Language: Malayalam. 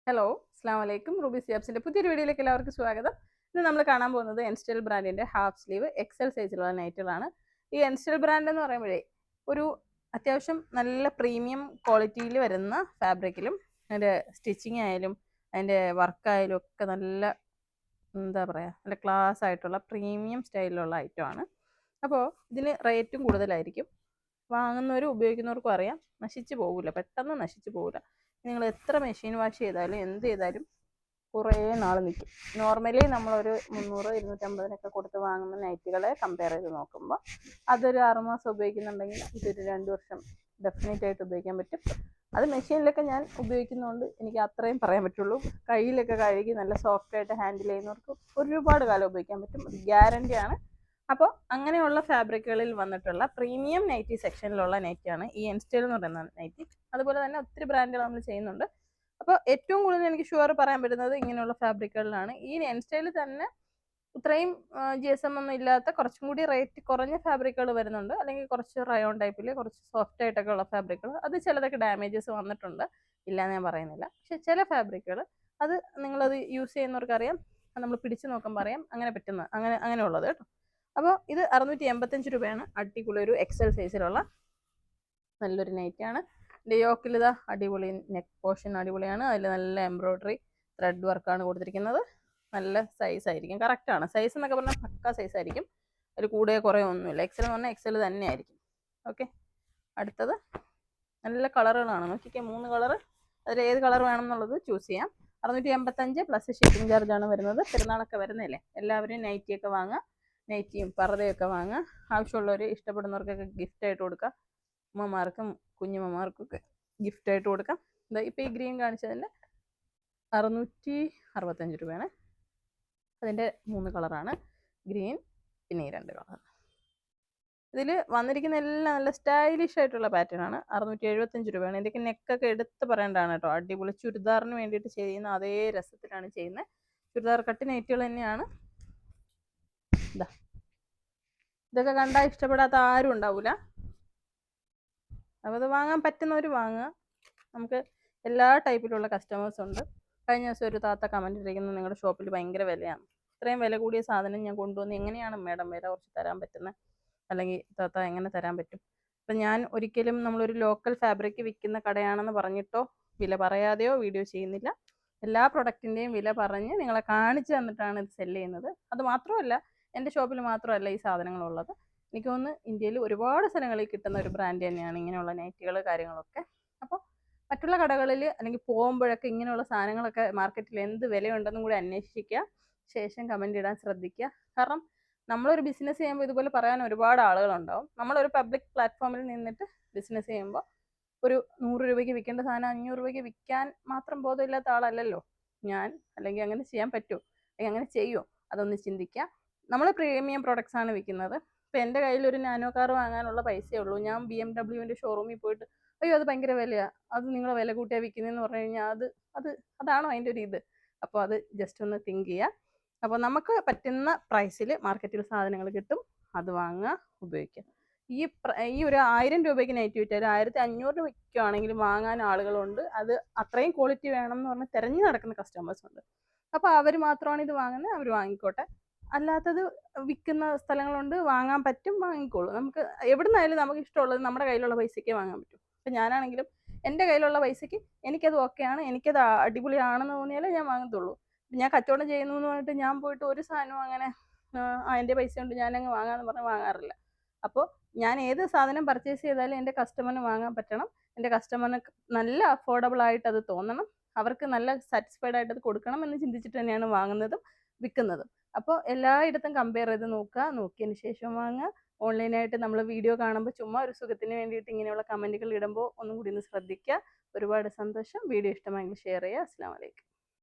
ഹലോ, അസ്സാം വലൈക്കും. റൂബി സിയാബ്സിൻ്റെ പുതിയൊരു വീഡിയോയിലേക്ക് എല്ലാവർക്കും സ്വാഗതം. ഇന്ന് നമ്മൾ കാണാൻ പോകുന്നത് എൻസ്റ്റൈൽ ബ്രാൻഡിൻ്റെ ഹാഫ് സ്ലീവ് എക്സൽ സൈസിലുള്ള നൈറ്റുകളാണ്. ഈ എൻസ്റ്റൈൽ ബ്രാൻഡ് എന്ന് പറയുമ്പോഴേ ഒരു അത്യാവശ്യം നല്ല പ്രീമിയം ക്വാളിറ്റിയിൽ വരുന്ന ഫാബ്രിക്കിലും അതിൻ്റെ സ്റ്റിച്ചിങ് ആയാലും അതിൻ്റെ വർക്കായാലും ഒക്കെ നല്ല എന്താ പറയുക, നല്ല ക്ലാസ് ആയിട്ടുള്ള പ്രീമിയം സ്റ്റൈലിലുള്ള ഐറ്റമാണ്. അപ്പോൾ ഇതിന് റേറ്റും കൂടുതലായിരിക്കും. വാങ്ങുന്നവരും ഉപയോഗിക്കുന്നവർക്കും അറിയാം, നശിച്ചു പോകില്ല, പെട്ടെന്ന് നശിച്ചു പോകില്ല. നിങ്ങൾ എത്ര മെഷീൻ വാഷ് ചെയ്താലും എന്ത് ചെയ്താലും കുറേ നാൾ നിൽക്കും. നോർമലി നമ്മളൊരു 300-250 കൊടുത്ത് വാങ്ങുന്ന നൈറ്റുകളെ കമ്പയർ ചെയ്ത് നോക്കുമ്പോൾ അതൊരു 6 മാസം ഉപയോഗിക്കുന്നുണ്ടെങ്കിൽ ഇതൊരു 2 വർഷം ഡെഫിനറ്റ് ആയിട്ട് ഉപയോഗിക്കാൻ പറ്റും. അത് മെഷീനിലൊക്കെ ഞാൻ ഉപയോഗിക്കുന്നതുകൊണ്ട് എനിക്ക് അത്രയും പറയാൻ പറ്റുള്ളൂ. കയ്യിലൊക്കെ കഴുകി നല്ല സോഫ്റ്റായിട്ട് ഹാൻഡിൽ ചെയ്യുന്നവർക്ക് ഒരുപാട് കാലം ഉപയോഗിക്കാൻ പറ്റും, അത് ഗ്യാരണ്ടിയാണ്. അപ്പോൾ അങ്ങനെയുള്ള ഫാബ്രിക്കുകളിൽ വന്നിട്ടുള്ള പ്രീമിയം നൈറ്റി സെക്ഷനിലുള്ള നൈറ്റിയാണ് ഈ എൻസ്റ്റൈൽ എന്ന് പറയുന്ന നൈറ്റി. അതുപോലെ തന്നെ ഒത്തിരി ബ്രാൻഡുകൾ നമ്മൾ ചെയ്യുന്നുണ്ട്. അപ്പോൾ ഏറ്റവും കൂടുതൽ എനിക്ക് ഷുവർ പറയാൻ പറ്റുന്നത് ഇങ്ങനെയുള്ള ഫാബ്രിക്കുകളിലാണ്. ഈ എൻസ്റ്റൈലിൽ തന്നെ ഇത്രയും GSM ഒന്നും ഇല്ലാത്ത കുറച്ചും കൂടി റേറ്റ് കുറഞ്ഞ ഫാബ്രിക്കുകൾ വരുന്നുണ്ട്, അല്ലെങ്കിൽ കുറച്ച് റയോൺ ടൈപ്പിൽ കുറച്ച് സോഫ്റ്റ് ആയിട്ടൊക്കെ ഉള്ള ഫാബ്രിക്കുകൾ. അത് ചിലതൊക്കെ ഡാമേജസ് വന്നിട്ടുണ്ട്, ഇല്ലയെന്ന് ഞാൻ പറയുന്നില്ല. പക്ഷെ ചില ഫാബ്രിക്കുകൾ അത് നിങ്ങളത് യൂസ് ചെയ്യുന്നവർക്കറിയാം, നമ്മൾ പിടിച്ച് നോക്കുമ്പോൾ അറിയാം അങ്ങനെ പറ്റുന്ന അങ്ങനെയുള്ളത് കേട്ടോ. അപ്പോൾ ഇത് 685 രൂപയാണ്. അടിപൊളി ഒരു എക്സൽ സൈസിലുള്ള നല്ലൊരു നൈറ്റിയാണ്. യോക്കിൽ ഇതാ അടിപൊളി നെക്ക് പോർഷൻ അടിപൊളിയാണ്. അതിൽ നല്ല എംബ്രോയ്ഡറി ത്രെഡ് വർക്കാണ് കൊടുത്തിരിക്കുന്നത്. നല്ല സൈസായിരിക്കും, കറക്റ്റാണ്. സൈസ് എന്നൊക്കെ പറഞ്ഞാൽ പക്ക സൈസായിരിക്കും, അതിൽ കൂടെ കുറേ ഒന്നുമില്ല. എക്സൽ എന്ന് പറഞ്ഞാൽ എക്സൽ തന്നെ ആയിരിക്കും. ഓക്കെ, അടുത്തത് നല്ല കളറുകളാണ്. നോക്കിക്കേ, 3 കളറ്. അതിൽ ഏത് കളർ വേണം എന്നുള്ളത് ചൂസ് ചെയ്യാം. 685 പ്ലസ് ഷിപ്പിംഗ് ചാർജാണ് വരുന്നത്. പെരുന്നാളൊക്കെ വരുന്നില്ലേ, എല്ലാവരും നൈറ്റിയൊക്കെ വാങ്ങുക, നൈറ്റിയും പർദ്ദയൊക്കെ വാങ്ങുക. ആവശ്യമുള്ളവർ ഇഷ്ടപ്പെടുന്നവർക്കൊക്കെ ഗിഫ്റ്റായിട്ട് കൊടുക്കുക, ഉമ്മമാർക്കും കുഞ്ഞുമ്മമാർക്കൊക്കെ ഗിഫ്റ്റായിട്ട് കൊടുക്കാം. ഇപ്പോൾ ഈ ഗ്രീൻ കാണിച്ചതിൻ്റെ 665 രൂപയാണ്. അതിൻ്റെ 3 കളറാണ്, ഗ്രീൻ പിന്നെ ഈ 2 കളർ. ഇതിൽ വന്നിരിക്കുന്ന എല്ലാം നല്ല സ്റ്റൈലിഷ് ആയിട്ടുള്ള പാറ്റേൺ ആണ്. 675 രൂപയാണ്. ഇതിൻ്റെയൊക്കെ നെക്കൊക്കെ എടുത്ത് പറയേണ്ടതാണ് കേട്ടോ. അടിപൊളി ചുരിദാറിന് വേണ്ടിയിട്ട് ചെയ്യുന്ന അതേ രസത്തിലാണ് ചെയ്യുന്നത്. ചുരിദാർ കട്ട് നൈറ്റുകൾ തന്നെയാണ്. ഇതൊക്കെ കണ്ടാൽ ഇഷ്ടപ്പെടാത്ത ആരും ഉണ്ടാവില്ല. അപ്പോൾ അത് വാങ്ങാൻ പറ്റുന്നവർ വാങ്ങുക. നമുക്ക് എല്ലാ ടൈപ്പിലുള്ള കസ്റ്റമേഴ്സും ഉണ്ട്. കഴിഞ്ഞ ദിവസം ഒരു താത്ത കമൻറ്റ് ഇട്ടിരിക്കുന്നത്, നിങ്ങളുടെ ഷോപ്പിൽ ഭയങ്കര വിലയാണ്, ഇത്രയും വില കൂടിയ സാധനം ഞാൻ കൊണ്ടുവന്ന് എങ്ങനെയാണ് മാഡം വില കുറച്ച് തരാൻ പറ്റുന്നത്, അല്ലെങ്കിൽ താത്ത എങ്ങനെ തരാൻ പറ്റും? അപ്പം ഞാൻ ഒരിക്കലും നമ്മളൊരു ലോക്കൽ ഫാബ്രിക് വിൽക്കുന്ന കടയാണെന്ന് പറഞ്ഞിട്ടോ വില പറയാതെയോ വീഡിയോ ചെയ്യുന്നില്ല. എല്ലാ പ്രൊഡക്റ്റിൻ്റെയും വില പറഞ്ഞ് നിങ്ങളെ കാണിച്ചു തന്നിട്ടാണ് ഇത് സെല്ല് ചെയ്യുന്നത്. അത് മാത്രമല്ല, എൻ്റെ ഷോപ്പിൽ മാത്രമല്ല ഈ സാധനങ്ങളുള്ളത്. എനിക്ക് തോന്നുന്നു ഇന്ത്യയിൽ ഒരുപാട് സ്ഥലങ്ങളിൽ കിട്ടുന്ന ഒരു ബ്രാൻഡ് തന്നെയാണ് ഇങ്ങനെയുള്ള നൈറ്റുകൾ കാര്യങ്ങളൊക്കെ. അപ്പോൾ മറ്റുള്ള കടകളിൽ അല്ലെങ്കിൽ പോകുമ്പോഴൊക്കെ ഇങ്ങനെയുള്ള സാധനങ്ങളൊക്കെ മാർക്കറ്റിൽ എന്ത് വിലയുണ്ടെന്നും കൂടി അന്വേഷിക്കുക, ശേഷം കമൻ്റ് ഇടാൻ ശ്രദ്ധിക്കുക. കാരണം നമ്മളൊരു ബിസിനസ് ചെയ്യുമ്പോൾ ഇതുപോലെ പറയാൻ ഒരുപാട് ആളുകളുണ്ടാവും. നമ്മളൊരു പബ്ലിക് പ്ലാറ്റ്ഫോമിൽ നിന്നിട്ട് ബിസിനസ് ചെയ്യുമ്പോൾ ഒരു 100 രൂപയ്ക്ക് വിൽക്കേണ്ട സാധനം 500 രൂപയ്ക്ക് വിൽക്കാൻ മാത്രം ബോധമില്ലാത്ത ആളല്ലല്ലോ ഞാൻ. അല്ലെങ്കിൽ അങ്ങനെ ചെയ്യാൻ പറ്റുമോ, അല്ലെങ്കിൽ അങ്ങനെ ചെയ്യുമോ, അതൊന്ന് ചിന്തിക്കുക. നമ്മൾ പ്രീമിയം പ്രൊഡക്ട്സ് ആണ് വിൽക്കുന്നത്. ഇപ്പോൾ എൻ്റെ കയ്യിൽ ഒരു നാനോ കാർ വാങ്ങാനുള്ള പൈസയേ ഉള്ളൂ. ഞാൻ BMW ഷോറൂമിൽ പോയിട്ട് അയ്യോ അത് ഭയങ്കര വിലയാണ്, അത് നിങ്ങൾ വില കൂട്ടിയാണ് വിൽക്കുന്നതെന്ന് പറഞ്ഞു കഴിഞ്ഞാൽ അതാണോ അതിൻ്റെ ഒരു ഇത്? അപ്പോൾ അത് ജസ്റ്റ് ഒന്ന് തിങ്ക് ചെയ്യുക. അപ്പോൾ നമുക്ക് പറ്റുന്ന പ്രൈസിൽ മാർക്കറ്റിൽ സാധനങ്ങൾ കിട്ടും, അത് വാങ്ങുക, ഉപയോഗിക്കുക. ഈ ഒരു 1000 രൂപയ്ക്ക് നൈറ്റ് വിറ്റാൽ 1500 വിൽക്കുകയാണെങ്കിലും വാങ്ങാൻ ആളുകളുണ്ട്. അത് അത്രയും ക്വാളിറ്റി വേണം എന്ന് പറഞ്ഞ് തിരഞ്ഞു നടക്കുന്ന കസ്റ്റമേഴ്സ് ഉണ്ട്. അപ്പോൾ അവർ മാത്രമാണ് ഇത് വാങ്ങുന്നത്, അവർ വാങ്ങിക്കോട്ടെ. അല്ലാത്തത് വിൽക്കുന്ന സ്ഥലങ്ങളുണ്ട്, വാങ്ങാൻ പറ്റും, വാങ്ങിക്കോളൂ. നമുക്ക് എവിടുന്നായാലും നമുക്ക് ഇഷ്ടമുള്ളത് നമ്മുടെ കയ്യിലുള്ള പൈസയ്ക്ക് വാങ്ങാൻ പറ്റും. അപ്പം ഞാനാണെങ്കിലും എൻ്റെ കയ്യിലുള്ള പൈസയ്ക്ക് എനിക്കത് ഓക്കെയാണ്, എനിക്കത് അടിപൊളിയാണെന്ന് തോന്നിയാലേ ഞാൻ വാങ്ങത്തുള്ളൂ. ഞാൻ കച്ചവടം ചെയ്യുന്നു എന്ന് പറഞ്ഞിട്ട് ഞാൻ പോയിട്ട് ഒരു സാധനവും അങ്ങനെ എൻ്റെ പൈസ കൊണ്ട് ഞാനങ്ങ് വാങ്ങാമെന്ന് പറഞ്ഞ് വാങ്ങാറില്ല. അപ്പോൾ ഞാൻ ഏത് സാധനം പർച്ചേസ് ചെയ്താലും എൻ്റെ കസ്റ്റമറിന് വാങ്ങാൻ പറ്റണം, എൻ്റെ കസ്റ്റമറിന് നല്ല അഫോർഡബിൾ ആയിട്ട് അത് തോന്നണം, അവർക്ക് നല്ല സാറ്റിസ്ഫൈഡ് ആയിട്ട് അത് കൊടുക്കണം എന്ന് ചിന്തിച്ചിട്ട് തന്നെയാണ് വാങ്ങുന്നതും വിൽക്കുന്നതും. അപ്പോൾ എല്ലായിടത്തും കമ്പയർ ചെയ്ത് നോക്കുക, നോക്കിയതിന് ശേഷം വാങ്ങുക. ഓൺലൈനായിട്ട് നമ്മൾ വീഡിയോ കാണുമ്പോൾ ചുമ്മാ ഒരു സുഖത്തിന് വേണ്ടിയിട്ട് ഇങ്ങനെയുള്ള കമൻറ്റുകൾ ഇടുമ്പോൾ ഒന്നും കൂടി ഒന്ന് ശ്രദ്ധിക്കുക. ഒരുപാട് സന്തോഷം. വീഡിയോ ഇഷ്ടമായെങ്കിൽ ഷെയർ ചെയ്യുക. അസ്സലാമു അലൈക്കും.